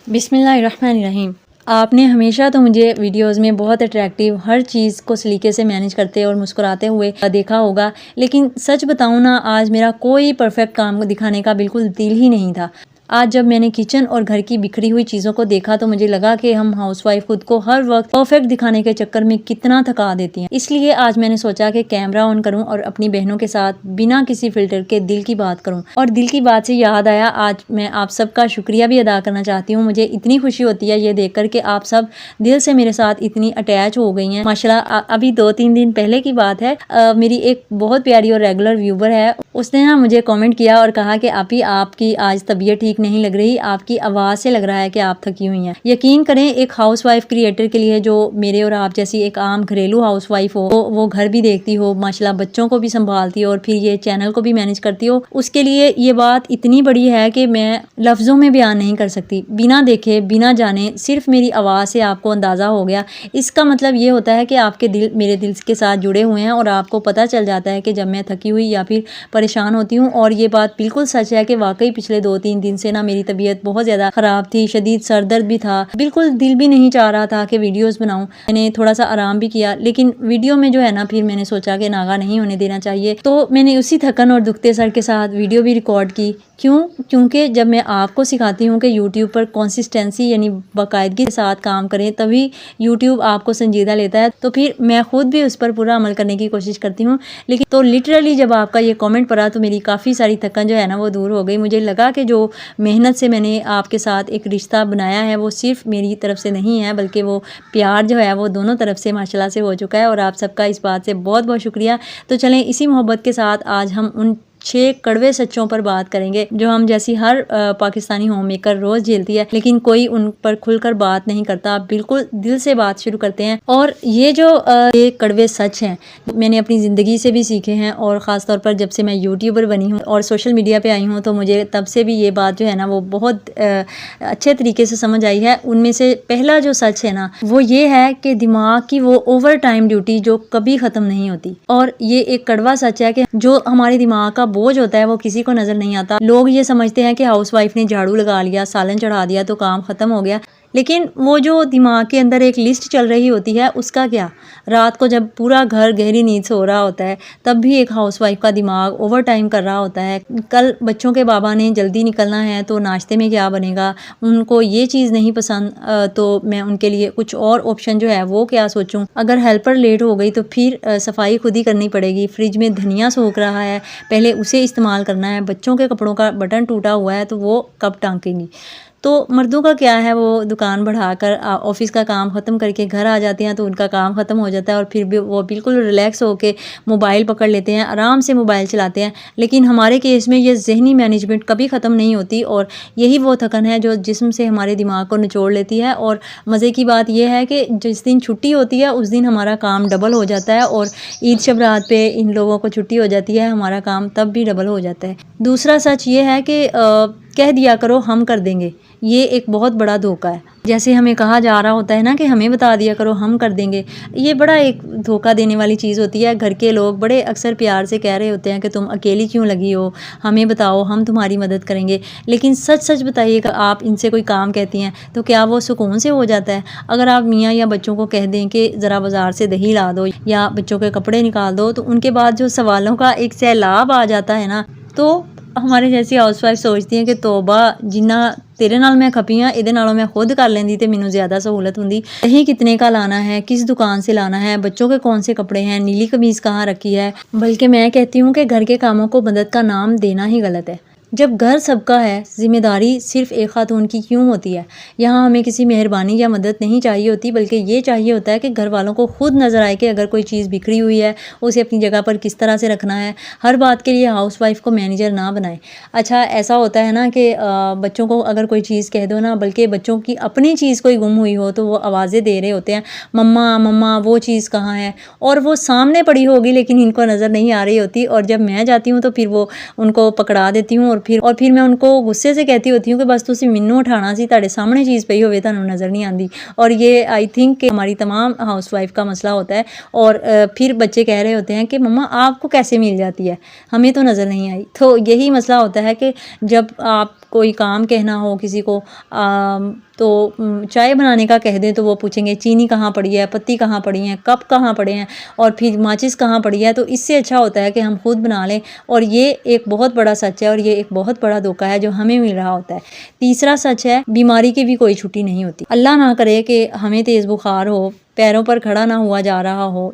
बिस्मिल्लाहिर्रहमानिर्रहीम। आपने हमेशा तो मुझे वीडियोस में बहुत अट्रैक्टिव हर चीज़ को सलीके से मैनेज करते और मुस्कुराते हुए देखा होगा, लेकिन सच बताऊं ना, आज मेरा कोई परफेक्ट काम दिखाने का बिल्कुल दिल ही नहीं था। आज जब मैंने किचन और घर की बिखरी हुई चीज़ों को देखा तो मुझे लगा कि हम हाउसवाइफ खुद को हर वक्त परफेक्ट दिखाने के चक्कर में कितना थका देती हैं। इसलिए आज मैंने सोचा कि कैमरा ऑन करूं और अपनी बहनों के साथ बिना किसी फिल्टर के दिल की बात करूं। और दिल की बात से याद आया, आज मैं आप सबका शुक्रिया भी अदा करना चाहती हूँ। मुझे इतनी खुशी होती है ये देखकर कि आप सब दिल से मेरे साथ इतनी अटैच हो गई हैं माशाल्लाह। अभी 2-3 दिन पहले की बात है, मेरी एक बहुत प्यारी और रेगुलर व्यूवर है, उसने ना मुझे कमेंट किया और कहा कि आपकी आज तबीयत ठीक नहीं लग रही, आपकी आवाज़ से लग रहा है कि आप थकी हुई हैं। यकीन करें, एक हाउसवाइफ क्रिएटर के लिए जो मेरे और आप जैसी एक आम घरेलू हाउसवाइफ हो, वो घर भी देखती हो माशाल्लाह, बच्चों को भी संभालती हो और फिर ये चैनल को भी मैनेज करती हो, उसके लिए ये बात इतनी बड़ी है कि मैं लफ्ज़ों में बयान नहीं कर सकती। बिना देखे बिना जाने सिर्फ मेरी आवाज़ से आपको अंदाज़ा हो गया। इसका मतलब ये होता है कि आपके दिल मेरे दिल के साथ जुड़े हुए हैं और आपको पता चल जाता है कि जब मैं थकी हुई या फिर परेशान होती हूँ। और ये बात बिल्कुल सच है कि वाकई पिछले 2-3 दिन से ना मेरी तबीयत बहुत ज़्यादा ख़राब थी, शदीद सर दर्द भी था, बिल्कुल दिल भी नहीं चाह रहा था कि वीडियोस बनाऊं। मैंने थोड़ा सा आराम भी किया, लेकिन वीडियो में जो है ना, फिर मैंने सोचा कि नागा नहीं होने देना चाहिए, तो मैंने उसी थकन और दुखते सर के साथ वीडियो भी रिकॉर्ड की। क्योंकि जब मैं आपको सिखाती हूँ कि यूट्यूब पर कंसिस्टेंसी यानी बाकायदगी के साथ काम करें तभी यूट्यूब आपको संजीदा लेता है, तो फिर मैं खुद भी उस पर पूरा अमल करने की कोशिश करती हूँ। लेकिन तो लिटरली जब आपका ये कमेंट पड़ा तो मेरी काफ़ी सारी थकन जो है ना वो दूर हो गई। मुझे लगा कि जो मेहनत से मैंने आपके साथ एक रिश्ता बनाया है वो सिर्फ मेरी तरफ से नहीं है, बल्कि वो प्यार जो है वो दोनों तरफ से माशाल्लाह से हो चुका है। और आप सबका इस बात से बहुत बहुत शुक्रिया। तो चलें, इसी मोहब्बत के साथ आज हम उन 6 कड़वे सच्चों पर बात करेंगे जो हम जैसी हर पाकिस्तानी होम मेकर रोज़ झेलती है, लेकिन कोई उन पर खुलकर बात नहीं करता। बिल्कुल दिल से बात शुरू करते हैं। और ये जो ये कड़वे सच हैं मैंने अपनी ज़िंदगी से भी सीखे हैं, और ख़ास तौर पर जब से मैं यूट्यूबर बनी हूँ और सोशल मीडिया पे आई हूँ तो मुझे तब से भी ये बात जो है ना वो बहुत अच्छे तरीके से समझ आई है। उनमें से पहला जो सच है ना वो ये है कि दिमाग की वो ओवर टाइम ड्यूटी जो कभी ख़त्म नहीं होती। और ये एक कड़वा सच है कि जो हमारे दिमाग का बोझ होता है वो किसी को नजर नहीं आता। लोग ये समझते हैं कि हाउसवाइफ ने झाड़ू लगा लिया, सालन चढ़ा दिया तो काम खत्म हो गया, लेकिन वो जो दिमाग के अंदर एक लिस्ट चल रही होती है उसका क्या। रात को जब पूरा घर गहरी नींद सो रहा होता है तब भी एक हाउसवाइफ का दिमाग ओवर टाइम कर रहा होता है। कल बच्चों के बाबा ने जल्दी निकलना है तो नाश्ते में क्या बनेगा, उनको ये चीज़ नहीं पसंद तो मैं उनके लिए कुछ और ऑप्शन जो है वो क्या सोचूं। अगर हेल्पर लेट हो गई तो फिर सफाई खुद ही करनी पड़ेगी। फ्रिज में धनिया सूख रहा है, पहले उसे इस्तेमाल करना है। बच्चों के कपड़ों का बटन टूटा हुआ है तो वो कब टांकेंगी। तो मर्दों का क्या है, वो दुकान बढ़ाकर ऑफिस का काम ख़त्म करके घर आ जाते हैं तो उनका काम ख़त्म हो जाता है और फिर भी वो बिल्कुल रिलैक्स होके मोबाइल पकड़ लेते हैं, आराम से मोबाइल चलाते हैं। लेकिन हमारे केस में ये जहनी मैनेजमेंट कभी ख़त्म नहीं होती और यही वो थकन है जो जिस्म से हमारे दिमाग को निचोड़ लेती है। और मज़े की बात यह है कि जिस दिन छुट्टी होती है उस दिन हमारा काम डबल हो जाता है, और ईद शब रात पे इन लोगों को छुट्टी हो जाती है, हमारा काम तब भी डबल हो जाता है। दूसरा सच ये है कि कह दिया करो हम कर देंगे, ये एक बहुत बड़ा धोखा है। जैसे हमें कहा जा रहा होता है ना कि हमें बता दिया करो हम कर देंगे, ये बड़ा एक धोखा देने वाली चीज़ होती है। घर के लोग बड़े अक्सर प्यार से कह रहे होते हैं कि तुम अकेली क्यों लगी हो, हमें बताओ हम तुम्हारी मदद करेंगे। लेकिन सच सच बताइएगा, आप इनसे कोई काम कहती हैं तो क्या वो सुकून से हो जाता है। अगर आप मियाँ या बच्चों को कह दें कि ज़रा बाज़ार से दही ला दो या बच्चों के कपड़े निकाल दो, तो उनके बाद जो सवालों का एक सैलाब आ जाता है ना, तो हमारे जैसी हाउसवाइफ सोचती हैं कि तोबा जिन्ना तेरे नाल मैं खपी हाँ, इहदे नालों मैं खुद कर लेंदी ते मैनू ज़्यादा सहूलत हुंदी। दही कितने का लाना है, किस दुकान से लाना है, बच्चों के कौन से कपड़े हैं, नीली कमीज़ कहाँ रखी है। बल्कि मैं कहती हूँ कि घर के कामों को मदद का नाम देना ही गलत है। जब घर सबका है, जिम्मेदारी सिर्फ एक खातून की क्यों होती है। यहाँ हमें किसी मेहरबानी या मदद नहीं चाहिए होती, बल्कि ये चाहिए होता है कि घर वालों को खुद नज़र आए कि अगर कोई चीज़ बिखरी हुई है उसे अपनी जगह पर किस तरह से रखना है। हर बात के लिए हाउसवाइफ को मैनेजर ना बनाए। अच्छा, ऐसा होता है ना कि बच्चों को अगर कोई चीज़ कह दो ना, बल्कि बच्चों की अपनी चीज़ कोई गुम हुई हो तो वो आवाज़ें दे रहे होते हैं, मम्मा मम्मा वो चीज़ कहाँ है, और वो सामने पड़ी होगी लेकिन इनको नज़र नहीं आ रही होती। और जब मैं जाती हूँ तो फिर वो उनको पकड़ा देती हूँ और फिर मैं उनको गुस्से से कहती होती हूँ कि बस तुसी मैनू उठाना सी, तुहाडे सामने चीज़ पई होवे तुहानू नज़र नहीं आती। और ये आई थिंक कि हमारी तमाम हाउसवाइफ का मसला होता है। और फिर बच्चे कह रहे होते हैं कि मम्मा आपको कैसे मिल जाती है, हमें तो नज़र नहीं आई। तो यही मसला होता है कि जब आप कोई काम कहना हो किसी को तो चाय बनाने का कह दें तो वो पूछेंगे चीनी कहाँ पड़ी है, पत्ती कहाँ पड़ी है, कप कहाँ पड़े हैं और फिर माचिस कहाँ पड़ी है। तो इससे अच्छा होता है कि हम खुद बना लें, और ये एक बहुत बड़ा सच है और ये एक बहुत बड़ा धोखा है जो हमें मिल रहा होता है। तीसरा सच है, बीमारी की भी कोई छुट्टी नहीं होती। अल्लाह ना करे कि हमें तेज़ बुखार हो, पैरों पर खड़ा ना हुआ जा रहा हो,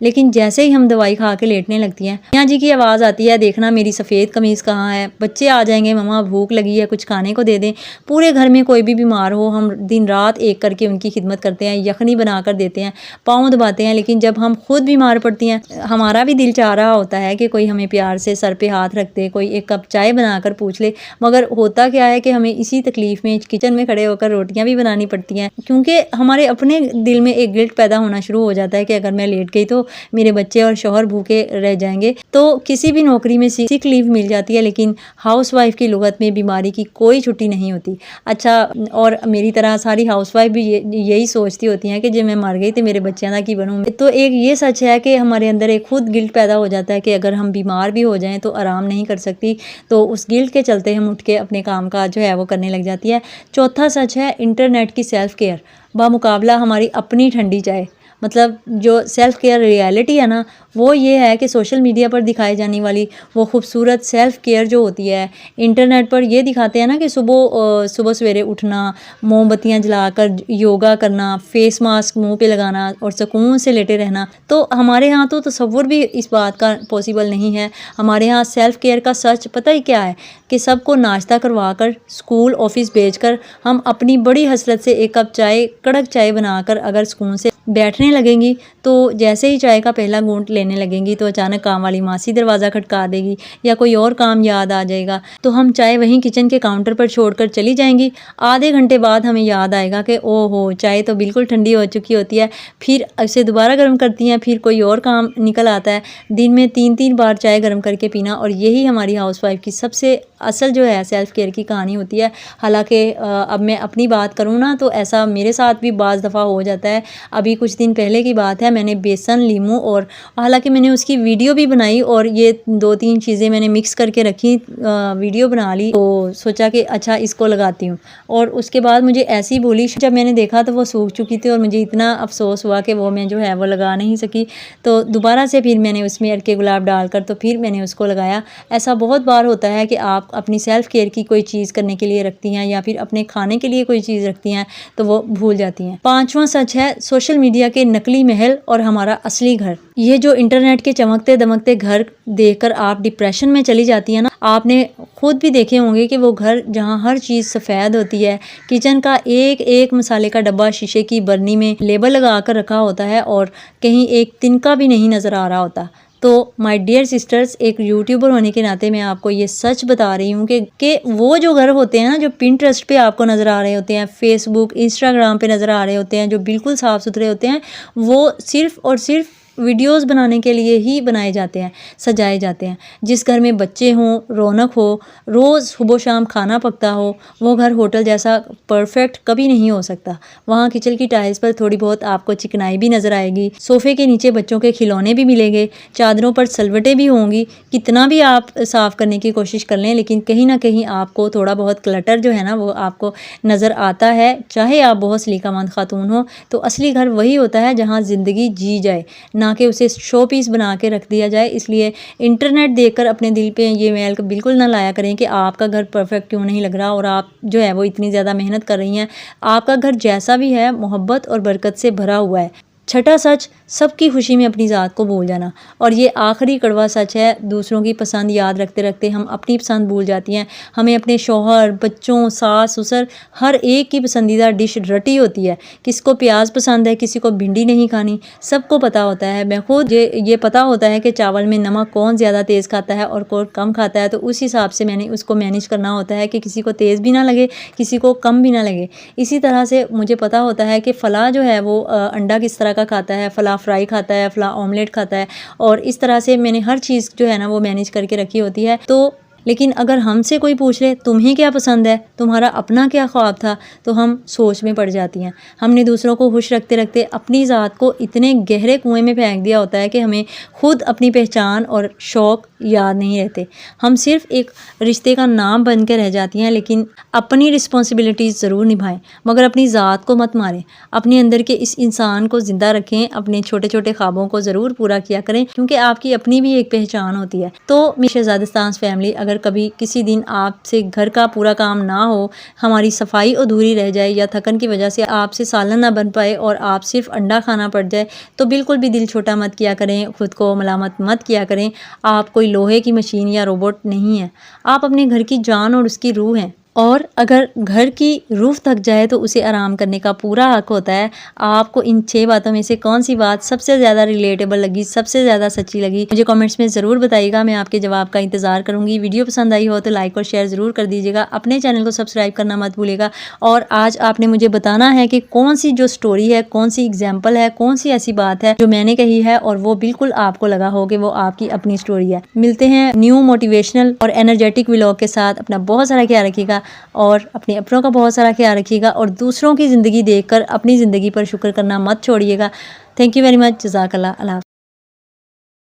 लेकिन जैसे ही हम दवाई खा के लेटने लगती हैं, मियाँ जी की आवाज़ आती है, देखना मेरी सफ़ेद कमीज़ कहाँ है। बच्चे आ जाएंगे, मम्मा भूख लगी है, कुछ खाने को दे दें। पूरे घर में कोई भी बीमार हो, हम दिन रात एक करके उनकी खिदमत करते हैं, यखनी बना कर देते हैं, पाँव दबाते हैं। लेकिन जब हम खुद बीमार पड़ती हैं, हमारा भी दिल चाह रहा होता है कि कोई हमें प्यार से सर पे हाथ रख दे, कोई एक कप चाय बनाकर पूछ ले। मगर होता क्या है कि हमें इसी तकलीफ़ में किचन में खड़े होकर रोटियाँ भी बनानी पड़ती हैं, क्योंकि हमारे अपने दिल में एक गिल्ट पैदा होना शुरू हो जाता है कि अगर मैं लेट गई तो मेरे बच्चे और शौहर भूखे रह जाएंगे। तो किसी भी नौकरी में सिक लीव मिल जाती है, लेकिन हाउसवाइफ की लुगत में बीमारी की कोई छुट्टी नहीं होती। अच्छा, और मेरी तरह सारी हाउसवाइफ भी यही सोचती होती हैं कि जब मैं मर गई तो मेरे बच्चों का की बनूँ। तो एक ये सच है कि हमारे अंदर एक खुद गिल्ट पैदा हो जाता है कि अगर हम बीमार भी हो जाएं तो आराम नहीं कर सकती, तो उस गिल्ट के चलते हम उठ के अपने काम का जो है वो करने लग जाती है। चौथा सच है, इंटरनेट की सेल्फ केयर बामुकाबला हमारी अपनी ठंडी चाय। मतलब जो सेल्फ़ केयर रियलिटी है ना, वो ये है कि सोशल मीडिया पर दिखाई जाने वाली वो खूबसूरत सेल्फ़ केयर जो होती है, इंटरनेट पर ये दिखाते हैं ना कि सुबह सवेरे उठना, मोमबत्तियाँ जलाकर योगा करना, फेस मास्क मुंह पे लगाना और सुकून से लेटे रहना। तो हमारे यहाँ तो तसव्वुर भी इस बात का पॉसिबल नहीं है। हमारे यहाँ सेल्फ़ केयर का सच पता ही क्या है कि सबको नाश्ता करवा कर, स्कूल ऑफिस भेजकर, हम अपनी बड़ी हसरत से एक कप चाय, कड़क चाय बनाकर अगर सुकून से बैठने लगेंगी, तो जैसे ही चाय का पहला घूंट लेने लगेंगी तो अचानक काम वाली मासी दरवाज़ा खटका देगी या कोई और काम याद आ जाएगा, तो हम चाय वहीं किचन के काउंटर पर छोड़कर चली जाएंगी। आधे घंटे बाद हमें याद आएगा कि ओहो, चाय तो बिल्कुल ठंडी हो चुकी होती है। फिर उसे दोबारा गर्म करती हैं, फिर कोई और काम निकल आता है। दिन में 3-3 बार चाय गर्म करके पीना, और यही हमारी हाउसवाइफ की सबसे असल जो है सेल्फ़ केयर की कहानी होती है। हालांकि अब मैं अपनी बात करूँ ना, तो ऐसा मेरे साथ भी बाज़ दफ़ा हो जाता है। अभी कुछ दिन पहले की बात है, मैंने बेसन, लीमू, और हालांकि मैंने उसकी वीडियो भी बनाई और ये 2-3 चीज़ें मैंने मिक्स करके रखी, वीडियो बना ली, तो सोचा कि अच्छा इसको लगाती हूँ। और उसके बाद मुझे ऐसी बोली, जब मैंने देखा तो वो सूख चुकी थी और मुझे इतना अफसोस हुआ कि वो मैं जो है वो लगा नहीं सकी। तो दोबारा से फिर मैंने उसमें अरके गुलाब डालकर तो फिर मैंने उसको लगाया। ऐसा बहुत बार होता है कि आप अपनी सेल्फ़ केयर की कोई चीज़ करने के लिए रखती हैं या फिर अपने खाने के लिए कोई चीज़ रखती हैं तो वो भूल जाती हैं। पांचवा सच है, सोशल मीडिया के नकली महल और हमारा असली घर। ये जो इंटरनेट के चमकते दमकते घर देखकर आप डिप्रेशन में चली जाती है ना, आपने खुद भी देखे होंगे कि वो घर जहाँ हर चीज़ सफ़ेद होती है, किचन का एक एक मसाले का डब्बा शीशे की बर्नी में लेबल लगा कर रखा होता है और कहीं एक तिनका भी नहीं नज़र आ रहा होता। तो माय डियर सिस्टर्स, एक यूट्यूबर होने के नाते मैं आपको ये सच बता रही हूँ कि वो जो घर होते हैं ना, जो पिंटरेस्ट पे आपको नज़र आ रहे होते हैं, फेसबुक, इंस्टाग्राम पे नज़र आ रहे होते हैं, जो बिल्कुल साफ़ सुथरे होते हैं, वो सिर्फ़ और सिर्फ वीडियोस बनाने के लिए ही बनाए जाते हैं, सजाए जाते हैं। जिस घर में बच्चे हों, रौनक हो, रोज़ सुबह शाम खाना पकता हो, वो घर होटल जैसा परफेक्ट कभी नहीं हो सकता। वहाँ किचन की टाइल्स पर थोड़ी बहुत आपको चिकनाई भी नज़र आएगी, सोफ़े के नीचे बच्चों के खिलौने भी मिलेंगे, चादरों पर सलवटें भी होंगी। कितना भी आप साफ़ करने की कोशिश कर लें, लेकिन कहीं ना कहीं आपको थोड़ा बहुत क्लटर जो है ना वो आपको नज़र आता है, चाहे आप बहुत सलीकामंद खातून हो। तो असली घर वही होता है जहाँ ज़िंदगी जी जाए, ना कि उसे शो पीस बना के रख दिया जाए। इसलिए इंटरनेट देखकर अपने दिल पे ये मैल बिल्कुल ना लाया करें कि आपका घर परफेक्ट क्यों नहीं लग रहा और आप जो है वो इतनी ज़्यादा मेहनत कर रही हैं। आपका घर जैसा भी है, मोहब्बत और बरकत से भरा हुआ है। छठा सच, सबकी खुशी में अपनी ज़ात को भूल जाना। और ये आखिरी कड़वा सच है, दूसरों की पसंद याद रखते रखते हम अपनी पसंद भूल जाती हैं। हमें अपने शौहर, बच्चों, सास ससुर हर एक की पसंदीदा डिश रटी होती है। किसको प्याज पसंद है, किसी को भिंडी नहीं खानी, सबको पता होता है। मैं खुद ये पता होता है कि चावल में नमक कौन ज़्यादा तेज़ खाता है और कौन कम खाता है, तो उस हिसाब से मैंने उसको मैनेज करना होता है कि किसी को तेज़ भी ना लगे, किसी को कम भी ना लगे। इसी तरह से मुझे पता होता है कि फ़लाँ जो है वो अंडा किस तरह का खाता है, फ़लाँ फ्राई खाता है, फ़लाँ ऑमलेट खाता है, और इस तरह से मैंने हर चीज़ जो है ना वो मैनेज करके रखी होती है। तो लेकिन अगर हमसे कोई पूछ ले तुम्हें क्या पसंद है, तुम्हारा अपना क्या ख्वाब था, तो हम सोच में पड़ जाती हैं। हमने दूसरों को खुश रखते रखते अपनी ज़ात को इतने गहरे कुएं में फेंक दिया होता है कि हमें खुद अपनी पहचान और शौक़ याद नहीं रहते। हम सिर्फ एक रिश्ते का नाम बन के रह जाती हैं, लेकिन अपनी रिस्पॉन्सिबिलिटीज़ ज़रूर निभाएं, मगर अपनी ज़ात को मत मारें। अपने अंदर के इस इंसान को ज़िंदा रखें, अपने छोटे छोटे ख्वाबों को ज़रूर पूरा किया करें, क्योंकि आपकी अपनी भी एक पहचान होती है। तो मेरी शहज़ादस्तान फैमिली, अगर कभी किसी दिन आपसे घर का पूरा काम ना हो, हमारी सफाई अधूरी रह जाए या थकन की वजह से आपसे सालन ना बन पाए और आप सिर्फ अंडा खाना पड़ जाए, तो बिल्कुल भी दिल छोटा मत किया करें, खुद को मलामत मत किया करें। आप कोई लोहे की मशीन या रोबोट नहीं है, आप अपने घर की जान और उसकी रूह हैं। और अगर घर की रूह थक जाए तो उसे आराम करने का पूरा हक होता है। आपको इन 6 बातों में से कौन सी बात सबसे ज़्यादा रिलेटेबल लगी, सबसे ज़्यादा सच्ची लगी, मुझे कमेंट्स में ज़रूर बताइएगा। मैं आपके जवाब का इंतज़ार करूँगी। वीडियो पसंद आई हो तो लाइक और शेयर ज़रूर कर दीजिएगा। अपने चैनल को सब्सक्राइब करना मत भूलिएगा। और आज आपने मुझे बताना है कि कौन सी जो स्टोरी है, कौन सी एग्जाम्पल है, कौन सी ऐसी बात है जो मैंने कही है और वो बिल्कुल आपको लगा हो कि वो आपकी अपनी स्टोरी है। मिलते हैं न्यू मोटिवेशनल और एनर्जेटिक व्लॉग के साथ। अपना बहुत सारा ख्याल रखिएगा और अपने अपनों का बहुत सारा ख्याल रखिएगा और दूसरों की ज़िंदगी देखकर अपनी ज़िंदगी पर शुक्र करना मत छोड़िएगा। Thank you very much. जज़ाकल्लाह। अल्लाह।